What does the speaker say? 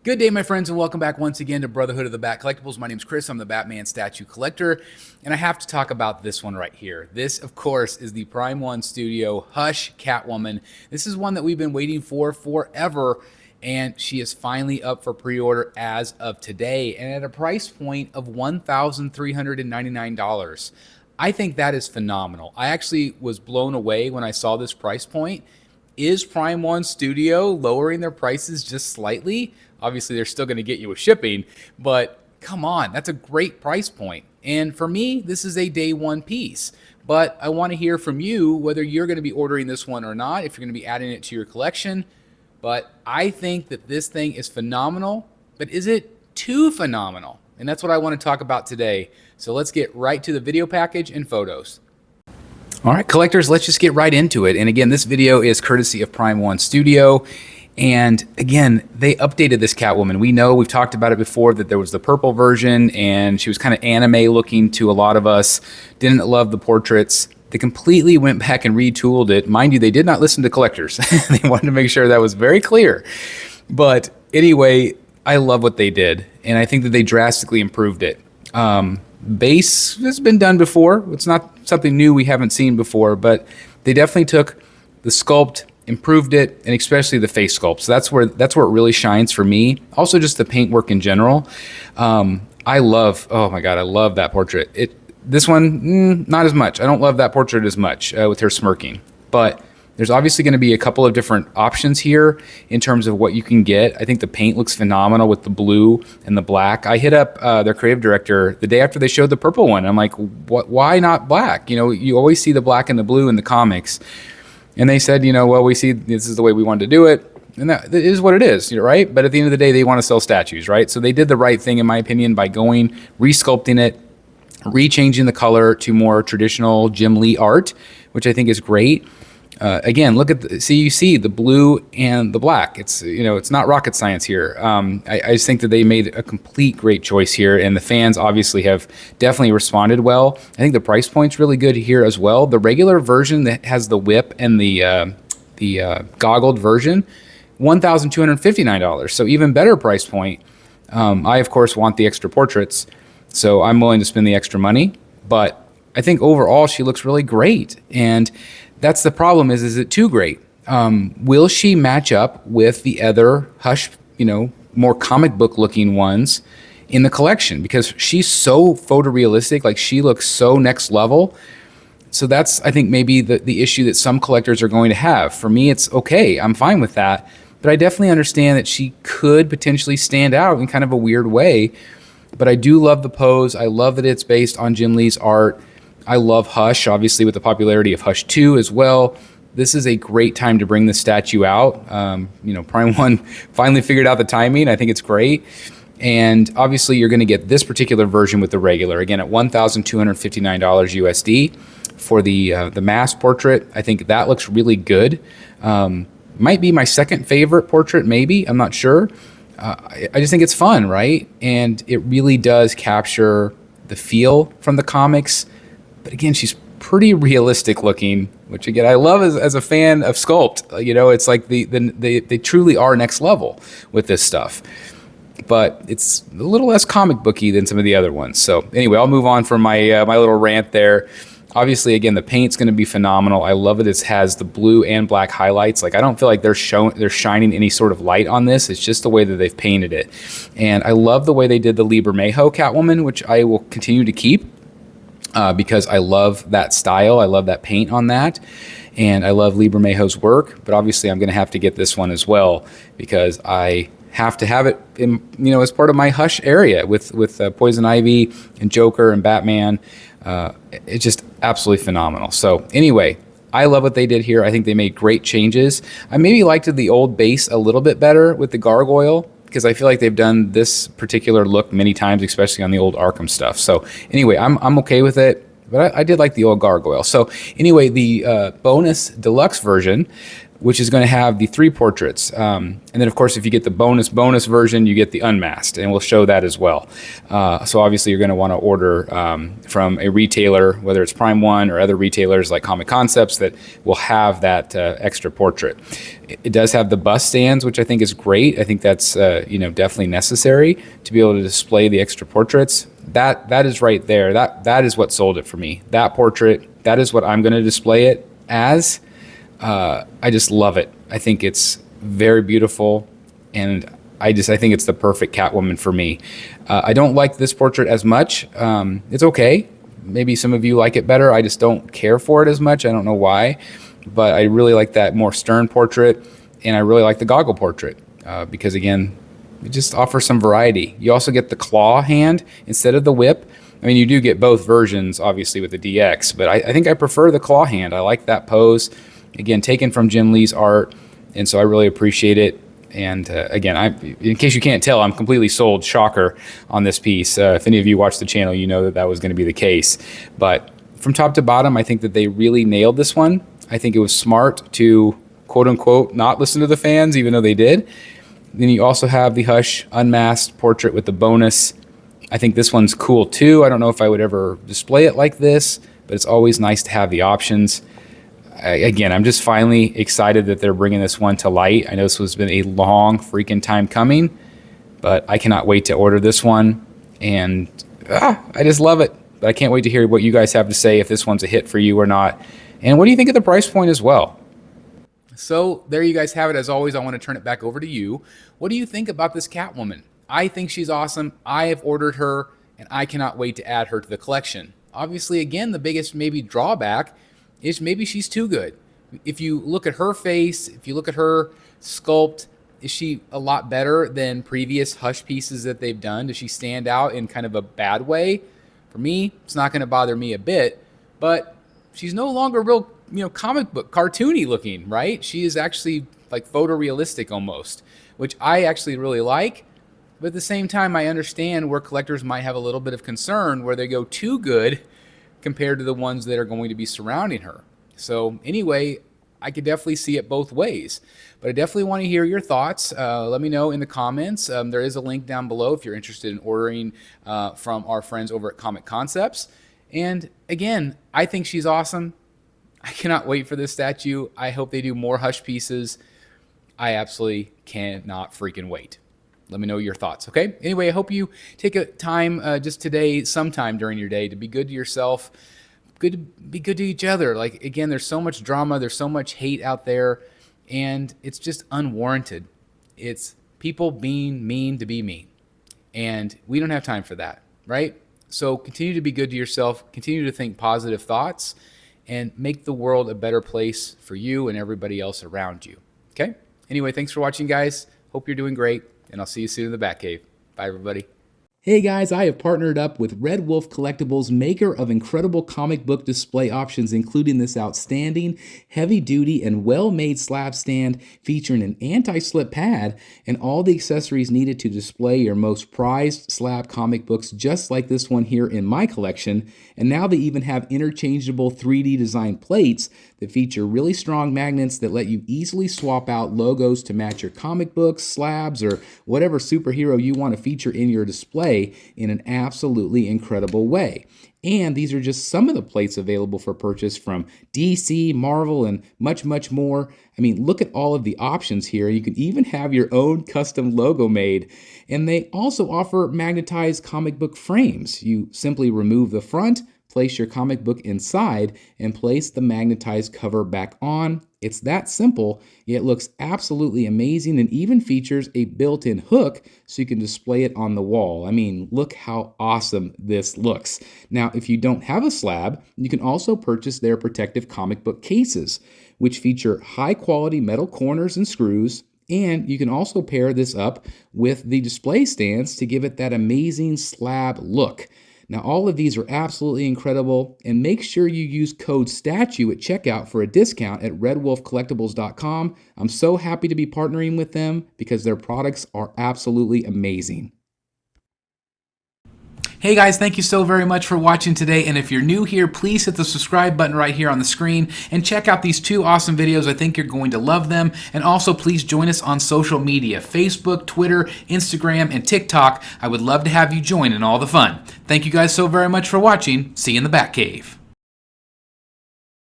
Good day, my friends, and welcome back once again to Brotherhood of the Bat Collectibles. My name's Chris. I'm the Batman statue collector, and I have to talk about this one right here. This, of course, is the Prime One Studio Hush Catwoman. This is one that we've been waiting for forever, and she is finally up for pre-order as of today, and at a price point of $1,399. I think that is phenomenal. I actually was blown away when I saw this price point. Is Prime One Studio lowering their prices just slightly? Obviously, they're still going to get you with shipping, but come on, that's a great price point. And for me, this is a day one piece. But I want to hear from you whether you're going to be ordering this one or not, if you're going to be adding it to your collection. But I think that this thing is phenomenal, but is it too phenomenal? And that's what I want to talk about today. So let's get right to the video package and photos. All right, collectors, let's just get right into it. And again, this video is courtesy of Prime One Studio. And again, they updated this Catwoman. We know, we've talked about it before, that there was the purple version and she was kind of anime looking to a lot of us. Didn't love the portraits. They completely went back and retooled it. Mind you, they did not listen to collectors. They wanted to make sure that was very clear. But anyway, I love what they did. And I think that they drastically improved it. Base has been done before. It's not something new we haven't seen before, but they definitely took the sculpt, improved it, and especially the face sculpt. So that's where it really shines for me. Also, just the paint work in general. I love, oh my God, I love that portrait. This one, not as much. I don't love that portrait as much with her smirking. But there's obviously going to be a couple of different options here in terms of what you can get. I think the paint looks phenomenal with the blue and the black. I hit up their creative director the day after they showed the purple one. I'm like, what? Why not black? You know, you always see the black and the blue in the comics. And they said, well, we see this is the way we wanted to do it. And that is what it is, right? But at the end of the day, they want to sell statues, right? So they did the right thing, in my opinion, by resculpting it, rechanging the color to more traditional Jim Lee art, which I think is great. Again, look at you see the blue and the black. It's it's not rocket science here. I just think that they made a complete great choice here, and the fans obviously have definitely responded well. I think the price point's really good here as well. The regular version that has the whip and the goggled version, $1,259. So even better price point. I of course want the extra portraits, so I'm willing to spend the extra money. But I think overall she looks really great, and that's the problem. Is it too great? Will she match up with the other Hush, more comic book looking ones in the collection? Because she's so photorealistic, like she looks so next level. So that's, I think, maybe the issue that some collectors are going to have. For me, it's okay. I'm fine with that. But I definitely understand that she could potentially stand out in kind of a weird way. But I do love the pose. I love that it's based on Jim Lee's art. I love Hush, obviously, with the popularity of Hush 2 as well. This is a great time to bring the statue out. Prime One finally figured out the timing. I think it's great. And obviously, you're going to get this particular version with the regular. Again, at $1,259 USD for the mass portrait. I think that looks really good. Might be my second favorite portrait, maybe. I'm not sure. I just think it's fun, right? And it really does capture the feel from the comics. But again, she's pretty realistic looking, which again, I love as a fan of sculpt. It's like they truly are next level with this stuff. But it's a little less comic booky than some of the other ones. So anyway, I'll move on from my my little rant there. Obviously, again, the paint's going to be phenomenal. I love it. It has the blue and black highlights. Like, I don't feel like they're shining any sort of light on this. It's just the way that they've painted it. And I love the way they did the Liber Mayhem Catwoman, which I will continue to keep. Because I love that style. I love that paint on that. And I love Liber Mayhem's work. But obviously, I'm going to have to get this one as well because I have to have it in, as part of my Hush area with Poison Ivy and Joker and Batman. It's just absolutely phenomenal. So anyway, I love what they did here. I think they made great changes. I maybe liked the old base a little bit better with the gargoyle, because I feel like they've done this particular look many times, especially on the old Arkham stuff. So anyway, I'm okay with it, but I did like the old gargoyle. So anyway, the bonus deluxe version which is going to have the 3 portraits. And then, of course, if you get the bonus version, you get the unmasked, and we'll show that as well. So obviously, you're going to want to order from a retailer, whether it's Prime One or other retailers like Comic Concepts, that will have that extra portrait. It does have the bust stands, which I think is great. I think that's definitely necessary to be able to display the extra portraits. That is right there. That is what sold it for me. That portrait, that is what I'm going to display it as. I just love it. I think it's very beautiful, and I think it's the perfect Catwoman for me. I don't like this portrait as much. It's okay. Maybe some of you like it better. I just don't care for it as much. I don't know why, but I really like that more stern portrait, and I really like the goggle portrait because, again, it just offers some variety. You also get the claw hand instead of the whip. I mean, you do get both versions, obviously, with the DX, but I think I prefer the claw hand. I like that pose. Again, taken from Jim Lee's art, and so I really appreciate it. And again, in case you can't tell, I'm completely sold, shocker, on this piece. If any of you watch the channel, you know that was going to be the case. But from top to bottom, I think that they really nailed this one. I think it was smart to, quote-unquote, not listen to the fans, even though they did. Then you also have the Hush unmasked portrait with the bonus. I think this one's cool, too. I don't know if I would ever display it like this, but it's always nice to have the options. Again, I'm just finally excited that they're bringing this one to light. I know this has been a long freaking time coming, but I cannot wait to order this one, and I just love it. But I can't wait to hear what you guys have to say, if this one's a hit for you or not. And what do you think of the price point as well? So there you guys have it. As always, I want to turn it back over to you. What do you think about this Catwoman? I think she's awesome. I have ordered her, and I cannot wait to add her to the collection. Obviously, again, the biggest maybe drawback is maybe she's too good. If you look at her face, if you look at her sculpt, is she a lot better than previous Hush pieces that they've done? Does she stand out in kind of a bad way? For me, it's not going to bother me a bit, but she's no longer real, comic book cartoony looking, right? She is actually like photorealistic almost, which I actually really like. But at the same time, I understand where collectors might have a little bit of concern where they go too good compared to the ones that are going to be surrounding her. So anyway, I could definitely see it both ways, but I definitely want to hear your thoughts. Let me know in the comments. There is a link down below if you're interested in ordering from our friends over at Comic Concepts. And again, I think she's awesome. I cannot wait for this statue. I hope they do more Hush pieces. I absolutely cannot freaking wait. Let me know your thoughts, okay? Anyway, I hope you take a time just today, sometime during your day, to be good to yourself, be good to each other. Like, again, there's so much drama, there's so much hate out there, and it's just unwarranted. It's people being mean to be mean, and we don't have time for that, right? So continue to be good to yourself, continue to think positive thoughts, and make the world a better place for you and everybody else around you, okay? Anyway, thanks for watching, guys. Hope you're doing great. And I'll see you soon in the Batcave. Bye, everybody. Hey guys, I have partnered up with Redwolf Collectibles, maker of incredible comic book display options, including this outstanding, heavy-duty, and well-made slab stand featuring an anti-slip pad and all the accessories needed to display your most prized slab comic books, just like this one here in my collection. And now they even have interchangeable 3D design plates that feature really strong magnets that let you easily swap out logos to match your comic books, slabs, or whatever superhero you want to feature in your display in an absolutely incredible way. And these are just some of the plates available for purchase from DC, Marvel, and much, much more. I mean, look at all of the options here. You can even have your own custom logo made. And they also offer magnetized comic book frames. You simply remove the front, place your comic book inside, and place the magnetized cover back on. It's that simple, yet looks absolutely amazing, and even features a built-in hook so you can display it on the wall. I mean, look how awesome this looks. Now, if you don't have a slab, you can also purchase their protective comic book cases, which feature high-quality metal corners and screws. And you can also pair this up with the display stands to give it that amazing slab look. Now, all of these are absolutely incredible, and make sure you use code STATUE at checkout for a discount at redwolfcollectibles.com. I'm so happy to be partnering with them because their products are absolutely amazing. Hey guys, thank you so very much for watching today, and if you're new here, please hit the subscribe button right here on the screen and check out these 2 awesome videos. I think you're going to love them. And also please join us on social media, Facebook, Twitter, Instagram, and TikTok. I would love to have you join in all the fun. Thank you guys so very much for watching. See you in the Batcave.